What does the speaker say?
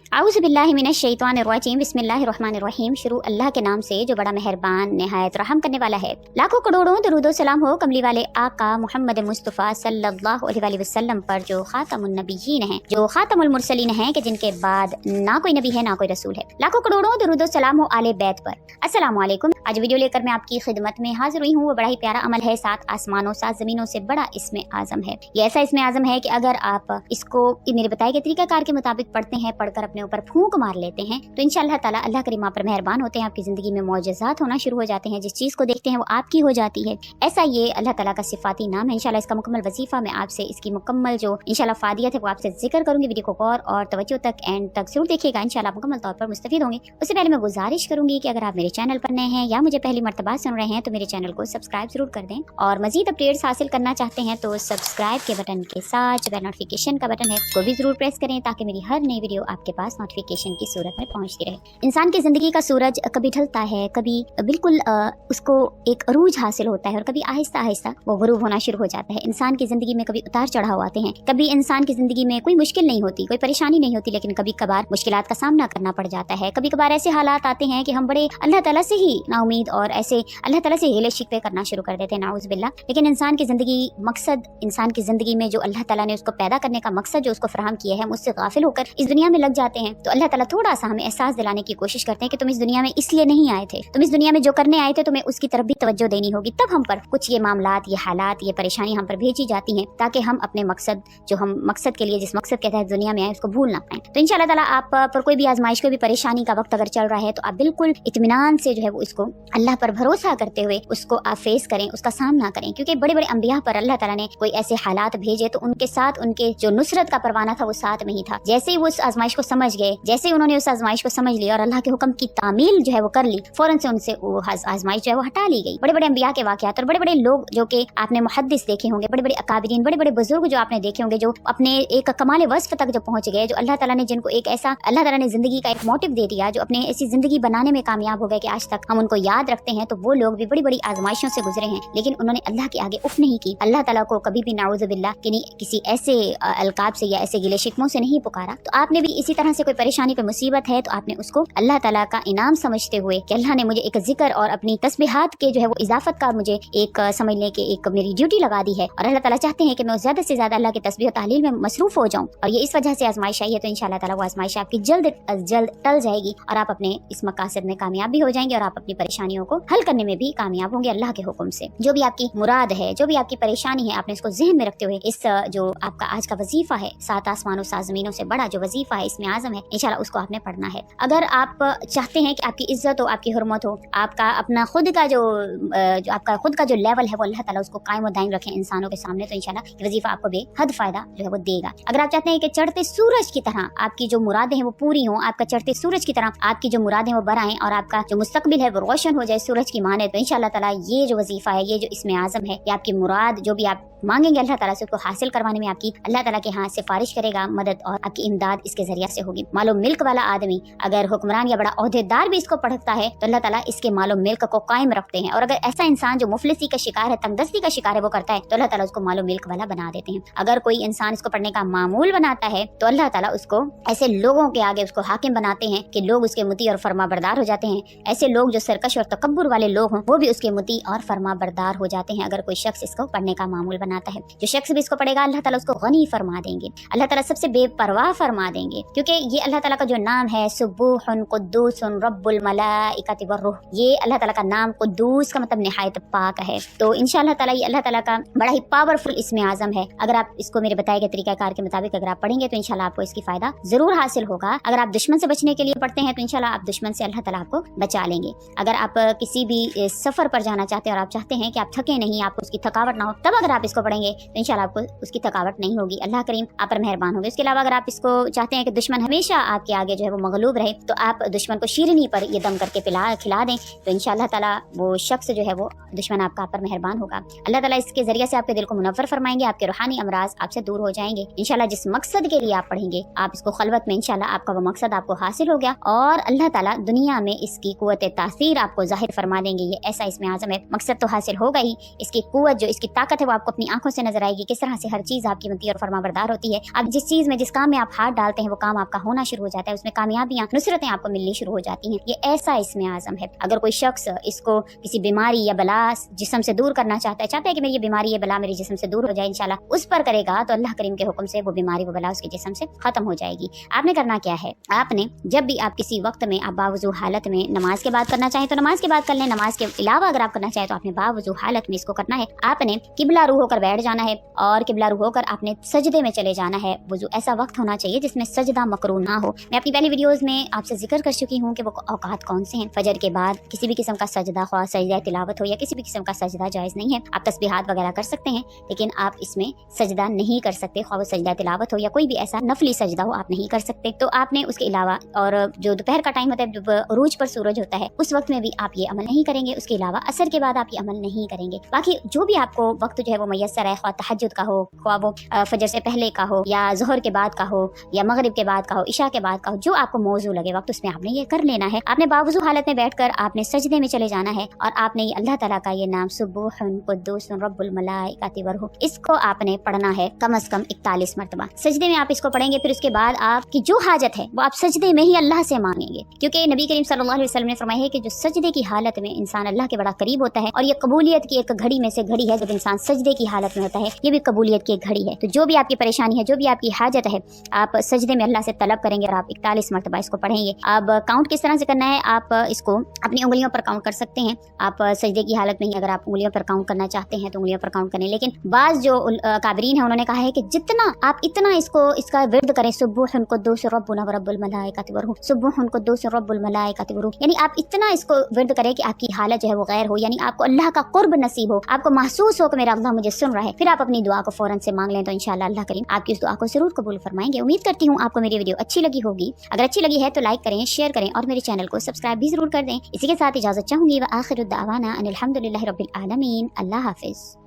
आऊज़ु बिल्लाहि मिनश शैतानिर रजीम बिस्मिल्लाहिर रहमानिर रहीम। शुरू अल्लाह के नाम से जो बड़ा मेहरबान निहायत रहम करने वाला है। लाखों करोड़ों दरूद सलाम हो कमली वाले आका मोहम्मद मुस्तफ़ा सल्लल्लाहु अलैहि वसल्लम पर, जो खातमुन नबिय्यीन हैं, जो खातमुल मुरसलीन हैं, कि जिनके बाद ना कोई नबी है ना कोई रसूल है। लाखों करोड़ों दरूद सलाम हो आले बैत पर। अस्सलामु अलैकुम। आज वीडियो लेकर मैं आपकी खिदमत में हाजिर हुई हूँ। वो बड़ा ही प्यारा अमल है, 7 आसमानों 7 जमीनों से बड़ा इसमें आजम है। ये ऐसा इसमें आजम है कि अगर आप इसको मेरे बताए गए तरीकाकार के मुताबिक पढ़ते हैं, पढ़कर अपने ऊपर फूंक मार लेते हैं, तो इंशाअल्लाह ताला अल्लाह करीम आप पर मेहरबान होते हैं। आपकी जिंदगी में मौजज़ात होना शुरू हो जाते हैं। जिस चीज को देखते हैं वो आपकी हो जाती है। ऐसा ये अल्लाह ताला का सिफाती नाम है। इंशाअल्लाह इसका मुकम्मल वजीफा मैं आपसे, इसकी मुकम्मल जो इंशाअल्लाह फादियत है वो आपसे जिक्र करूंगी। वीडियो को गौर और तवज्जो तक एंड तक जरूर देखिएगा, इंशाअल्लाह आप मुकम्मल तौर पर मुस्तफीद होंगे। उससे पहले मैं गुजारिश करूंगी कि अगर आप मेरे चैनल पर नए हैं या मुझे पहली मर्तबा सुन रहे हैं तो मेरे चैनल को सब्सक्राइब जरूर कर दें, और मजीद अपडेट्स हासिल करना चाहते हैं तो सब्सक्राइब के बटन के साथ जो नोटिफिकेशन का बटन है उसको भी जरूर प्रेस करें, ताकि मेरी हर नई वीडियो आपके पास नोटिफिकेशन की सूरत में पहुंचती रहे। इंसान की जिंदगी का सूरज कभी ढलता है, कभी बिल्कुल उसको एक अरूज हासिल होता है, और कभी आहिस्ता आहिस्ता वो गुरूब होना शुरू हो जाता है। इंसान की जिंदगी में कभी उतार चढ़ाव आते हैं, कभी इंसान की जिंदगी में कोई मुश्किल नहीं होती, कोई परेशानी नहीं होती, लेकिन कभी कभार मुश्किलात का सामना करना पड़ जाता है। कभी कभार ऐसे हालात आते हैं कि हम बड़े अल्लाह ताला से ही नाउमीद और ऐसे अल्लाह ताला से हीले शिकवे करना शुरू कर देते हैं, नाउज़ बिल्लाह। लेकिन इंसान की जिंदगी मकसद, इंसान की जिंदगी में जो अल्लाह ताला ने उसको पैदा करने का मकसद जो उसको फराहम किया है, मुझसे गाफिल होकर इस दुनिया में लग जाते हैं। तो अल्लाह ताला थोड़ा सा हमें एहसास दिलाने की कोशिश करते हैं कि तुम इस दुनिया में इसलिए नहीं आए थे, तुम इस दुनिया में जो करने आए थे तुम्हें उसकी तरफ भी तवज्जो देनी होगी। तब हम पर कुछ ये मामलात, ये हालात, ये परेशानी हम पर भेजी जाती हैं, ताकि हम अपने मकसद, जो हम मकसद के लिए, जिस मकसद के तहत दुनिया में आए, उसको भूल ना पाए। तो इंशाअल्लाह ताला आप पर कोई भी आजमाइश, कोई भी परेशानी का वक्त अगर चल रहा है, तो आप बिल्कुल इत्मीनान से जो है वो इसको अल्लाह पर भरोसा करते हुए उसको आप फेस करें, उसका सामना करें। क्योंकि बड़े बड़े अंबिया पर अल्लाह ताला ने कोई ऐसे हालात भेजे तो उनके साथ उनके जो नुसरत का परवाना था वो साथ में ही था। जैसे ही वो उस आजमाइश को समझ गए, जैसे ही उन्होंने उस आजमाइश को समझ लिया और अल्लाह के हुक्म की तामील जो है वो कर ली, फौरन से उनसे वो आजमाइश जो है वो हटा ली गई। बड़े बड़े अंबिया के वाकयात और बड़े बड़े लोग जो कि आपने मुहद्दिस देखे होंगे, बड़े बड़े अकाबिरीन, बड़े बड़े बुजुर्ग जो आपने देखे होंगे, जो अपने एक कमाल वस्फ तक जो पहुंच गए, जो अल्लाह ताला ने जिनको एक ऐसा, अल्लाह ताला ने जिंदगी का एक मोटिव दे दिया, जो अपने ऐसी जिंदगी बनाने में कामयाब हो गए कि आज तक हम उनको याद रखते हैं। तो वो लोग भी बड़ी बड़ी आजमाइशों से गुजरे हैं, लेकिन उन्होंने अल्लाह के आगे उफ नहीं की, अल्लाह ताला को कभी भी नाउज़ु बिल्लाह किसी ऐसे अलकाब से या ऐसे गिले शिकवों से नहीं पुकारा। तो आपने भी इसी तरह से कोई परेशानी, कोई मुसीबत है, तो आपने उसको अल्लाह ताला का इनाम समझते हुए कि अल्लाह ने मुझे एक जिक्र और अपनी तस्बीहात के जो है वो इजाफत का मुझे एक समझने के एक मेरी ड्यूटी लगा दी है, और अल्लाह ताला चाहते हैं कि मैं ज्यादा से ज्यादा अल्लाह की तस्बीह और तालील में मसरूफ हो जाऊं, और ये इस वजह से आजमाइश आई है। तो इंशाअल्लाह ताला वो आजमाइश आपकी जल्द अज जल्द टल जाएगी, और आप अपने इस मकासद में कामयाब भी हो जाएंगे, और आप अपनी परेशानियों को हल करने में भी कामयाब होंगे अल्लाह के हुक्म से। जो भी आपकी मुराद है, जो भी आपकी परेशानी है, आपने इसको ज़हन में रखते हुए इस जो आपका आज का वजीफा है, 7 आसमानों 7 जमीनों से बड़ा जो वजीफा है, इसमें आजम है, इंशाल्लाह उसको आपने पढ़ना है। अगर आप चाहते हैं कि आपकी इज्जत हो, आपकी हुर्मत हो, आपका अपना खुद का जो आपका खुद का जो लेवल है वो अल्लाह ताला उसको कायम और दायम रखे इंसानों के सामने, तो इंशाल्लाह वजीफा आपको बेहद फायदा जो है वो देगा। अगर आप चाहते हैं कि चढ़ते सूरज की तरह आपकी जो मुरादें हैं वो पूरी हों, आपका चढ़ते सूरज की तरह आपकी जो मुरादें वो बढ़ाएं, और आपका जो मुस्तकबिल है वो रोशन हो जाए सूरज की माने, तो इंशाअल्लाह ताला ये जो वजीफा है, ये जो इसमें आजम है, ये आपकी मुराद जो भी आप मांगेंगे अल्लाह ताला से, उसको हासिल करवाने में आपकी अल्लाह ताला के हाथ सिफारिश करेगा, मदद और आपकी इमदाद इसके जरिया से होगी। मालो मिल्क वाला आदमी अगर हुक्मरान या बड़ा ओहदेदार भी इसको पढ़ता है तो अल्लाह ताला इसके मालो मिल्क को कायम रखते हैं, और अगर ऐसा इंसान जो मुफलिसी का शिकार है, तंगदस्ती का शिकार है, वो करता है तो अल्लाह ताला उसको मालो मिल्क वाला बना देते हैं। अगर कोई इंसान इसको पढ़ने का मामूल बनाता है तो अल्लाह ताला उसको ऐसे लोगों के आगे उसको हाकिम बनाते हैं कि लोग उसके मुती और फरमा बरदार हो जाते हैं। ऐसे लोग जो सरकश और तकब्बुर वाले लोग हों वो भी उसके मुती और फरमा बरदार हो जाते हैं, अगर कोई शख्स इसको पढ़ने का मामूल बनाता है। जो शख्स भी इसको पढ़ेगा अल्लाह ताला उसको गनी फरमा देंगे, अल्लाह ताला सबसे बेपरवाह फरमा देंगे, क्योंकि ये अल्लाह ताला का जो नाम है सुब्बूहुन कुद्दूसुन रब्बुल मलाइकति वर्रूह, ये अल्लाह ताला का नाम कुद्दूस का मतलब निहायत पाक है। तो इंशाअल्लाह ताला ये अल्लाह ताला का बड़ा ही पावरफुल इसमें आजम है। अगर आप इसको मेरे बताए गए तरीकाकार के मुताबिक अगर आप पढ़ेंगे तो इंशाअल्लाह आपको इसकी फायदा जरूर हासिल होगा। अगर आप दुश्मन से बचने के लिए पढ़ते हैं तो इंशाअल्लाह आप दुश्मन से अल्लाह ताला आपको बचा लेंगे। अगर आप किसी भी सफर पर जाना चाहते हैं और आप चाहते हैं कि आप थके नहीं, आपको उसकी थकावट ना हो, तब अगर आप इसको पढ़ेंगे तो इंशाअल्लाह आपको उसकी थकावट नहीं होगी, अल्लाह करीम आप पर मेहरबान होंगे। इसके अलावा अगर आप इसको चाहते हैं कि दुश्मन हमेशा आपके आगे जो है वो मगलूब रहे, तो आप दुश्मन को शीरनी पर ये दम करके खिला दें, तो इंशाअल्लाह ताला वो शख्स जो है वो दुश्मन आपका आप पर मेहरबान होगा। अल्लाह ताला इसके जरिए से आपके दिल को मुनव्वर फरमाएंगे, आपके रूहानी अमराज आपसे दूर हो जाएंगे। इंशाअल्लाह जिस मकसद के लिए आप पढ़ेंगे, आप इसको खलवत में इंशाअल्लाह आपका वो मकसद आपको हासिल हो गया, और अल्लाह ताला दुनिया में इसकी कुव्वत तासीर आपको जाहिर फरमा देंगे। ये ऐसा इसमें आजम है, मकसद तो हासिल होगा ही, इसकी कुव्वत जो इसकी ताकत है वो आपको अपनी आंखों से नजर आएगी, किस तरह से हर चीज आपकी बनती है और फरमा बरदार होती है। आप जिस चीज में, जिस काम में आप हाथ डालते हैं वो काम आपका کا ہونا شروع ہو جاتا ہے، اس میں کامیابیاں، نصرتیں آپ کو ملنی شروع ہو جاتی ہیں۔ یہ ایسا اسم اعظم ہے۔ اگر کوئی شخص اس کو کسی بیماری یا بلا جسم سے دور کرنا چاہتا ہے کہ میری یہ بیماری یہ بلا میری جسم سے دور ہو جائے، انشاءاللہ اس پر کرے گا تو اللہ کریم کے حکم سے وہ بیماری وہ بلا اس کے جسم سے ختم ہو جائے گی۔ آپ نے کرنا کیا ہے، آپ نے جب بھی آپ کسی وقت میں آپ باوضو حالت میں نماز کے بعد کرنا چاہیں تو نماز کے بعد کر لیں، نماز کے علاوہ اگر آپ کرنا چاہیں تو آپ نے باوضو حالت میں اس کو کرنا ہے۔ آپ نے قبلہ رو ہو کر بیٹھ جانا ہے اور قبلہ رو ہو کر آپ نے سجدے میں چلے جانا ہے۔ وضو ایسا وقت ہونا چاہیے جس میں سجدہ مکروہ نہ ہو۔ میں اپنی پہلی ویڈیوز میں آپ سے ذکر کر چکی ہوں کہ وہ اوقات کون سے ہیں۔ فجر کے بعد کسی بھی قسم کا سجدہ، خواہ سجدہ تلاوت ہو یا کسی بھی قسم کا سجدہ جائز نہیں ہے۔ آپ تسبیحات وغیرہ کر سکتے ہیں لیکن آپ اس میں سجدہ نہیں کر سکتے، خواہ وہ سجدہ تلاوت ہو یا کوئی بھی ایسا نفلی سجدہ ہو آپ نہیں کر سکتے۔ تو آپ نے اس کے علاوہ، اور جو دوپہر کا ٹائم ہوتا ہے جب عروج پر سورج ہوتا ہے اس وقت میں بھی آپ یہ عمل نہیں کریں گے۔ اس کے علاوہ عصر کے بعد آپ یہ عمل نہیں کریں گے۔ باقی جو بھی آپ کو وقت جو ہے وہ میسر ہے، خواہ تہجد کا ہو، خواہ وہ فجر سے پہلے کا ہو یا ظہر کے بعد کا ہو یا مغرب کے بعد کا ہو، عشاء کے بعد کا ہو، جو آپ کو موضوع لگے وقت اس میں آپ نے یہ کر لینا ہے۔ آپ نے باوضو حالت میں بیٹھ کر آپ نے سجدے میں چلے جانا ہے اور آپ نے یہ اللہ تعالیٰ کا یہ نام سبوح قدوس رب الملائکۃ والروح اس کو آپ نے پڑھنا ہے کم از کم 41 مرتبہ۔ سجدے میں آپ اس کو پڑھیں گے، پھر اس کے بعد آپ کی جو حاجت ہے وہ آپ سجدے میں ہی اللہ سے مانگیں گے، کیونکہ نبی کریم صلی اللہ علیہ وسلم نے فرمایا ہے کہ جو سجدے کی حالت میں انسان اللہ کے بڑا قریب ہوتا ہے، اور یہ قبولیت کی ایک گھڑی میں سے گھڑی ہے، جب انسان سجدے کی حالت میں ہوتا ہے یہ بھی قبولیت کی ایک گھڑی ہے۔ تو جو بھی آپ کی پریشانی ہے، جو بھی آپ کی حاجت ہے، آپ سجدے میں اللہ سے طلب کریں گے اور آپ 41 مرتبہ اس کو پڑھیں گے۔ اب کاؤنٹ کس طرح سے کرنا ہے، آپ اس کو اپنی انگلیوں پر کاؤنٹ کر سکتے ہیں۔ آپ سجدے کی حالت میں ہی اگر آپ انگلیوں پر کاؤنٹ کرنا چاہتے ہیں تو انگلیوں پر کاؤنٹ کریں، لیکن بعض جو کابرین ہیں انہوں نے کہا ہے کہ جتنا آپ اتنا اس کا ورد کریں، سبوح قدوس ربنا ورب الملائکۃ والروح، سبوح قدوس رب الملائکۃ والروح، یعنی آپ اتنا اس کو ورد کریں کہ آپ کی حالت جو ہے وہ غیر ہو، یعنی آپ کو اللہ کا قرب نصیب ہو، آپ کو محسوس ہو کہ میرا اللہ مجھے سن رہا ہے۔ پھر آپ اپنی دعا کو فوراً سے مانگ لیں تو انشاءاللہ اللہ کریم آپ کی اس دعا کو ضرور قبول فرمائیں گے۔ امید کرتی ہوں آپ کو میری ویڈیو اچھی لگی ہوگی۔ اگر اچھی لگی ہے تو لائک کریں، شیئر کریں اور میرے چینل کو سبسکرائب بھی ضرور کر دیں۔ اسی کے ساتھ اجازت چاہوں گی، وآخر الدعوانا ان الحمد للہ رب العالمین۔ اللہ حافظ۔